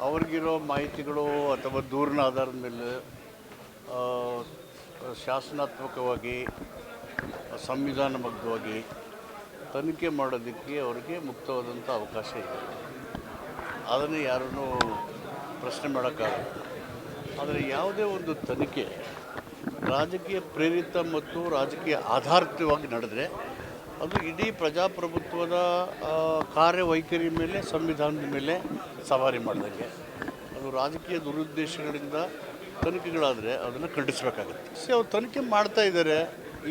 ಅವ್ರಿಗಿರೋ ಮಾಹಿತಿಗಳು ಅಥವಾ ದೂರಿನ ಆಧಾರದ ಮೇಲೆ ಆ, ಶಾಸನಾತ್ಮಕವಾಗಿ ಸಂವಿಧಾನಬದ್ಧವಾಗಿ ತನಿಖೆ ಮಾಡೋದಕ್ಕೆ ಅವರಿಗೆ ಮುಕ್ತವಾದಂಥ ಅವಕಾಶ ಇದೆ. ಅದನ್ನು ಯಾರನ್ನೂ ಪ್ರಶ್ನೆ ಮಾಡೋಕ್ಕಾಗಲ್ಲ. ಆದರೆ ಯಾವುದೇ ಒಂದು ತನಿಖೆ ರಾಜಕೀಯ ಪ್ರೇರಿತ ಮತ್ತು ರಾಜಕೀಯ ಆಧಾರಿತವಾಗಿ ನಡೆದರೆ ಅದು ಇಡೀ ಪ್ರಜಾಪ್ರಭುತ್ವದ ಕಾರ್ಯವೈಖರಿ ಮೇಲೆ ಸಂವಿಧಾನದ ಮೇಲೆ ಸವಾರಿ ಮಾಡಿದಂಗೆ. ಅದು ರಾಜಕೀಯ ದುರುದ್ದೇಶಗಳಿಂದ ತನಿಖೆಗಳಾದರೆ ಅದನ್ನು ಖಂಡಿಸಬೇಕಾಗುತ್ತೆ. ಅವ್ರು ತನಿಖೆ ಮಾಡ್ತಾ ಇದ್ದಾರೆ,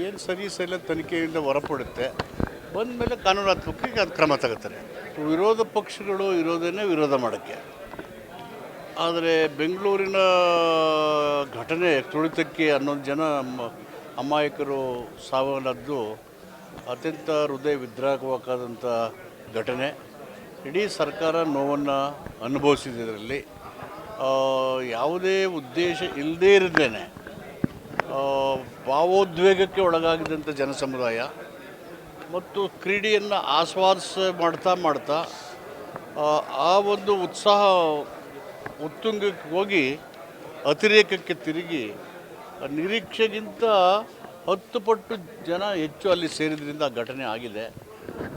ಏನು ಸರಿ ಸರಿಲ್ಲ ತನಿಖೆಯಿಂದ ಹೊರಪಡುತ್ತೆ, ಬಂದ ಮೇಲೆ ಕಾನೂನಾತ್ಮಕವಾಗಿ ಅದು ಕ್ರಮ ತಗೋತಾರೆ. ವಿರೋಧ ಪಕ್ಷಗಳು ಇರೋದನ್ನೇ ವಿರೋಧ ಮಾಡೋಕ್ಕೆ. ಆದರೆ ಬೆಂಗಳೂರಿನ ಘಟನೆ ತುಳಿತಕ್ಕೆ 11 ಜನ ಅಮಾಯಕರು ಸಾವನ್ನದ್ದು ಅತ್ಯಂತ ಹೃದಯ ವಿದ್ರಾವಕವಾದಂಥ ಘಟನೆ. ಇಡೀ ಸರ್ಕಾರ ನೋವನ್ನು ಅನುಭವಿಸಿದೆ. ಇದರಲ್ಲಿ ಯಾವುದೇ ಉದ್ದೇಶ ಇಲ್ಲದೇ ಇರದೇನೆ ಭಾವೋದ್ವೇಗಕ್ಕೆ ಒಳಗಾಗಿದ್ದಂಥ ಜನಸಮುದಾಯ ಮತ್ತು ಕ್ರೀಡೆಯನ್ನು ಮಾಡ್ತಾ ಆ ಒಂದು ಉತ್ಸಾಹ ಉತ್ತುಂಗಕ್ಕೆ ಹೋಗಿ ಅತಿರೇಕಕ್ಕೆ ತಿರುಗಿ ನಿರೀಕ್ಷೆಗಿಂತ 10 ಪಟ್ಟು ಜನ ಹೆಚ್ಚು ಅಲ್ಲಿ ಸೇರಿದ್ರಿಂದ ಆ ಘಟನೆ ಆಗಿದೆ.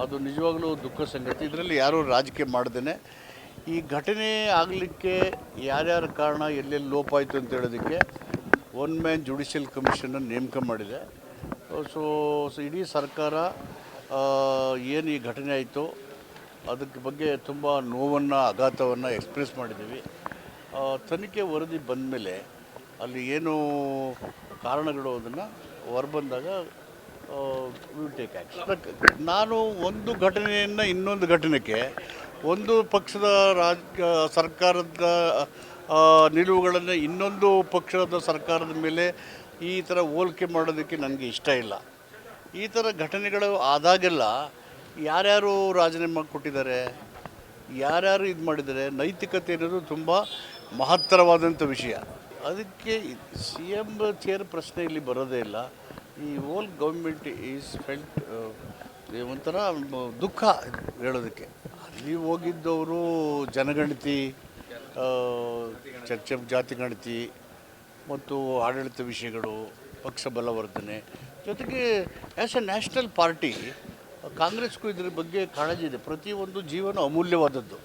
ಅದು ನಿಜವಾಗಲೂ ದುಃಖ ಸಂಗತಿ. ಇದರಲ್ಲಿ ಯಾರೂ ರಾಜಕೀಯ ಮಾಡ್ದೇ ಈ ಘಟನೆ ಆಗಲಿಕ್ಕೆ ಯಾರ್ಯಾರ ಕಾರಣ ಎಲ್ಲೆಲ್ಲಿ ಲೋಪ ಆಯಿತು ಅಂತ ಹೇಳೋದಕ್ಕೆ ಒನ್ ಮ್ಯಾನ್ ಜುಡಿಷಿಯಲ್ ಕಮಿಷನನ್ನು ನೇಮಕ ಮಾಡಿದೆ. ಸೊ ಇಡೀ ಸರ್ಕಾರ ಏನು ಈ ಘಟನೆ ಆಯಿತು ಅದಕ್ಕೆ ಬಗ್ಗೆ ತುಂಬ ನೋವನ್ನು ಆಘಾತವನ್ನು ಎಕ್ಸ್ಪ್ರೆಸ್ ಮಾಡಿದ್ದೀವಿ. ತನಿಖೆ ವರದಿ ಬಂದ ಮೇಲೆ ಅಲ್ಲಿ ಏನು ಕಾರಣಗಳು ಅದನ್ನು ಹೊರಬಂದಾಗ ವಿಲ್ ಟೇಕ್ ಆ್ಯಕ್ಷನ್. ನಾನು ಒಂದು ಘಟನೆಯನ್ನು ಇನ್ನೊಂದು ಘಟನೆಗೆ ಒಂದು ಪಕ್ಷದ ಸರ್ಕಾರದ ನಿಲುವುಗಳನ್ನು ಇನ್ನೊಂದು ಪಕ್ಷದ ಸರ್ಕಾರದ ಮೇಲೆ ಈ ಥರ ಹೋಲಿಕೆ ಮಾಡೋದಕ್ಕೆ ನನಗೆ ಇಷ್ಟ ಇಲ್ಲ. ಈ ಥರ ಘಟನೆಗಳು ಆದಾಗೆಲ್ಲ ಯಾರ್ಯಾರು ರಾಜೀನಾಮೆ ಕೊಟ್ಟಿದ್ದಾರೆ, ಯಾರ್ಯಾರು ಇದು ಮಾಡಿದ್ದಾರೆ, ನೈತಿಕತೆ ಅನ್ನೋದು ತುಂಬ ಮಹತ್ತರವಾದಂಥ ವಿಷಯ. ಅದಕ್ಕೆ CM ಚೇರ್ ಪ್ರಶ್ನೆ ಇಲ್ಲಿ ಬರೋದೇ ಇಲ್ಲ. ಈ ಹೋಲ್ ಗೌರ್ಮೆಂಟ್ ಈಸ್ ಫೆಲ್ಟ್ ಒಂಥರ ದುಃಖ ಹೇಳೋದಕ್ಕೆ. ಅಲ್ಲಿ ಹೋಗಿದ್ದವರು ಜನಗಣತಿ, ಚರ್ಚೆ ಜಾತಿ ಗಣತಿ ಮತ್ತು ಆಡಳಿತ ವಿಷಯಗಳು, ಪಕ್ಷ ಬಲವರ್ಧನೆ ಜೊತೆಗೆ ಆ್ಯಸ್ ಎ ನ್ಯಾಷನಲ್ ಪಾರ್ಟಿ ಕಾಂಗ್ರೆಸ್ಗೂ ಇದ್ರ ಬಗ್ಗೆ ಕಾಳಜಿ ಇದೆ. ಪ್ರತಿಯೊಂದು ಜೀವನ ಅಮೂಲ್ಯವಾದದ್ದು.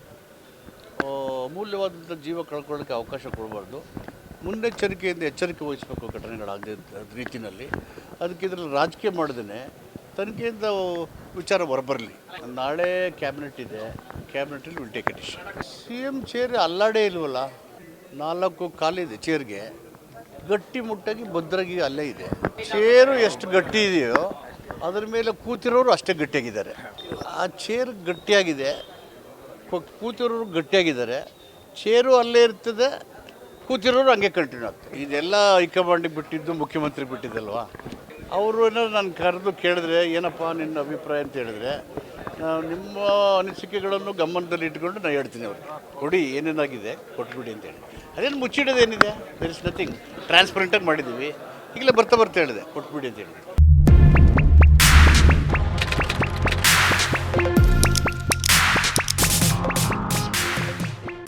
ಅಮೂಲ್ಯವಾದಂಥ ಜೀವ ಕಳ್ಕೊಳ್ಳೋಕ್ಕೆ ಅವಕಾಶ ಕೊಡಬಾರ್ದು. ಮುನ್ನೆಚ್ಚರಿಕೆಯಿಂದ ಎಚ್ಚರಿಕೆ ವಹಿಸಬೇಕು ಘಟನೆಗಳಾದ ರೀತಿಯಲ್ಲಿ. ಅದಕ್ಕೆ ಇದರಲ್ಲಿ ರಾಜಕೀಯ ಮಾಡ್ದೇ ತನಿಖೆಯಿಂದ ವಿಚಾರ ಹೊರಬರಲಿ. ನಾಳೆ ಕ್ಯಾಬಿನೆಟ್ ಇದೆ, ಕ್ಯಾಬಿನೆಟಲ್ಲಿ will take a decision. CM chair ಅಲ್ಲಾಡೇ ಇಲ್ವಲ್ಲ, 4 ಕಾಲಿದೆ ಚೇರ್ಗೆ, ಗಟ್ಟಿ ಮುಟ್ಟಾಗಿ ಭದ್ರಾಗಿ ಅಲ್ಲೇ ಇದೆ. ಚೇರು ಎಷ್ಟು ಗಟ್ಟಿ ಇದೆಯೋ ಅದರ ಮೇಲೆ ಕೂತಿರೋರು ಅಷ್ಟೇ ಗಟ್ಟಿಯಾಗಿದ್ದಾರೆ. ಆ ಚೇರ್ ಗಟ್ಟಿಯಾಗಿದೆ, ಕೂತಿರೋರು ಗಟ್ಟಿಯಾಗಿದ್ದಾರೆ. ಚೇರು ಅಲ್ಲೇ ಇರ್ತದೆ, ಕೂತಿರೋರು ಹಂಗೆ ಕಂಟಿನ್ಯೂ ಆಗ್ತದೆ. ಇದೆಲ್ಲ ಹೈಕಮಾಂಡಿಗೆ ಬಿಟ್ಟಿದ್ದು, ಮುಖ್ಯಮಂತ್ರಿಗೆ ಬಿಟ್ಟಿದ್ದಲ್ವಾ. ಅವರು ಏನಾದ್ರು ನಾನು ಕರೆದು ಕೇಳಿದ್ರೆ ಏನಪ್ಪ ನಿನ್ನ ಅಭಿಪ್ರಾಯ ಅಂತ ಹೇಳಿದ್ರೆ, ನಿಮ್ಮ ಅನಿಸಿಕೆಗಳನ್ನು ಗಮನದಲ್ಲಿ ಇಟ್ಕೊಂಡು ನಾನು ಹೇಳ್ತೀನಿ ಅವ್ರಿಗೆ, ಕೊಡಿ ಏನೇನಾಗಿದೆ ಕೊಟ್ಬಿಡಿ ಅಂತೇಳಿ. ಅದೇನು ಮುಚ್ಚಿಡೋದೇನಿದೆ, ದೇರ್ ಇಸ್ ನಥಿಂಗ್. ಟ್ರಾನ್ಸ್ಪರೆಂಟಾಗಿ ಮಾಡಿದ್ದೀವಿ. ಈಗಲೇ ಬರ್ತಾ ಹೇಳಿದೆ ಕೊಟ್ಬಿಡಿ ಅಂತೇಳಿ.